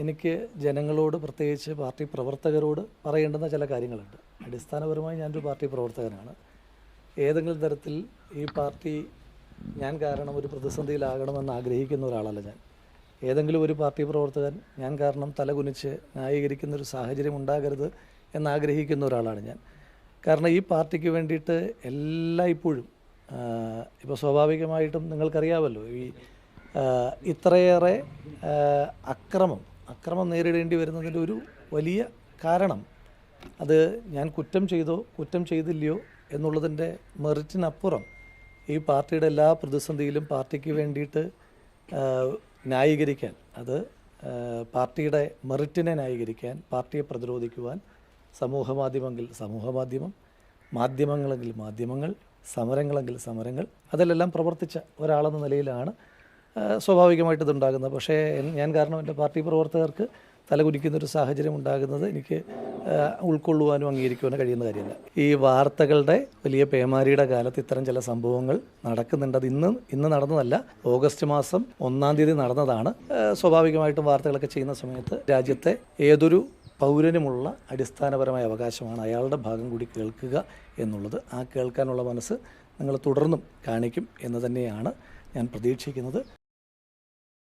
എനിക്ക് ജനങ്ങളോട്, പ്രത്യേകിച്ച് പാർട്ടി പ്രവർത്തകരോട് പറയേണ്ടുന്ന ചില കാര്യങ്ങളുണ്ട്. അടിസ്ഥാനപരമായി ഞാനൊരു പാർട്ടി പ്രവർത്തകനാണ്. ഏതെങ്കിലും തരത്തിൽ ഈ പാർട്ടി ഞാൻ കാരണം ഒരു പ്രതിസന്ധിയിലാകണമെന്ന് ആഗ്രഹിക്കുന്ന ഒരാളല്ല ഞാൻ. ഏതെങ്കിലും ഒരു പാർട്ടി പ്രവർത്തകൻ ഞാൻ കാരണം തലകുനിച്ച് ന്യായീകരിക്കുന്നൊരു സാഹചര്യം ഉണ്ടാകരുത് എന്നാഗ്രഹിക്കുന്ന ഒരാളാണ് ഞാൻ. കാരണം ഈ പാർട്ടിക്ക് വേണ്ടിയിട്ട് എല്ലായ്പ്പോഴും ഇപ്പോൾ സ്വാഭാവികമായിട്ടും നിങ്ങൾക്കറിയാമല്ലോ, ഈ ഇത്രയേറെ അക്രമം നേരിടേണ്ടി വരുന്നതിൻ്റെ ഒരു വലിയ കാരണം അത് ഞാൻ കുറ്റം ചെയ്തോ കുറ്റം ചെയ്തില്ലയോ എന്നുള്ളതിൻ്റെ മെറിറ്റിനപ്പുറം ഈ പാർട്ടിയുടെ എല്ലാ പ്രതിസന്ധിയിലും പാർട്ടിക്ക് വേണ്ടിയിട്ട് ന്യായീകരിക്കാൻ, അത് പാർട്ടിയുടെ മെറിറ്റിനെ ന്യായീകരിക്കാൻ, പാർട്ടിയെ പ്രതിരോധിക്കുവാൻ സമൂഹമാധ്യമമെങ്കിൽ സമൂഹമാധ്യമം, മാധ്യമങ്ങളെങ്കിൽ മാധ്യമങ്ങൾ, സമരങ്ങളെങ്കിൽ സമരങ്ങൾ, അതിലെല്ലാം പ്രവർത്തിച്ച ഒരാളെന്ന നിലയിലാണ് സ്വാഭാവികമായിട്ട് ഇതുണ്ടാകുന്നത്. പക്ഷേ ഞാൻ കാരണം എൻ്റെ പാർട്ടി പ്രവർത്തകർക്ക് തലകുനിക്കുന്നൊരു സാഹചര്യം ഉണ്ടാകുന്നത് എനിക്ക് ഉൾക്കൊള്ളുവാനും അംഗീകരിക്കുവാനും കഴിയുന്ന കാര്യമല്ല. ഈ വാർത്തകളുടെ വലിയ പേമാരിയുടെ കാലത്ത് ഇത്തരം ചില സംഭവങ്ങൾ നടക്കുന്നുണ്ട്. അത് ഇന്ന് നടന്നതല്ല, ഓഗസ്റ്റ് മാസം 1-ാം തീയതി നടന്നതാണ്. സ്വാഭാവികമായിട്ടും വാർത്തകളൊക്കെ ചെയ്യുന്ന സമയത്ത് രാജ്യത്തെ ഏതൊരു പൗരനുമുള്ള അടിസ്ഥാനപരമായ അവകാശമാണ് അയാളുടെ ഭാഗം കൂടി കേൾക്കുക എന്നുള്ളത്. ആ കേൾക്കാനുള്ള മനസ്സ് നിങ്ങൾ തുടർന്നും കാണിക്കും എന്ന് തന്നെയാണ് ഞാൻ പ്രതീക്ഷിക്കുന്നത്.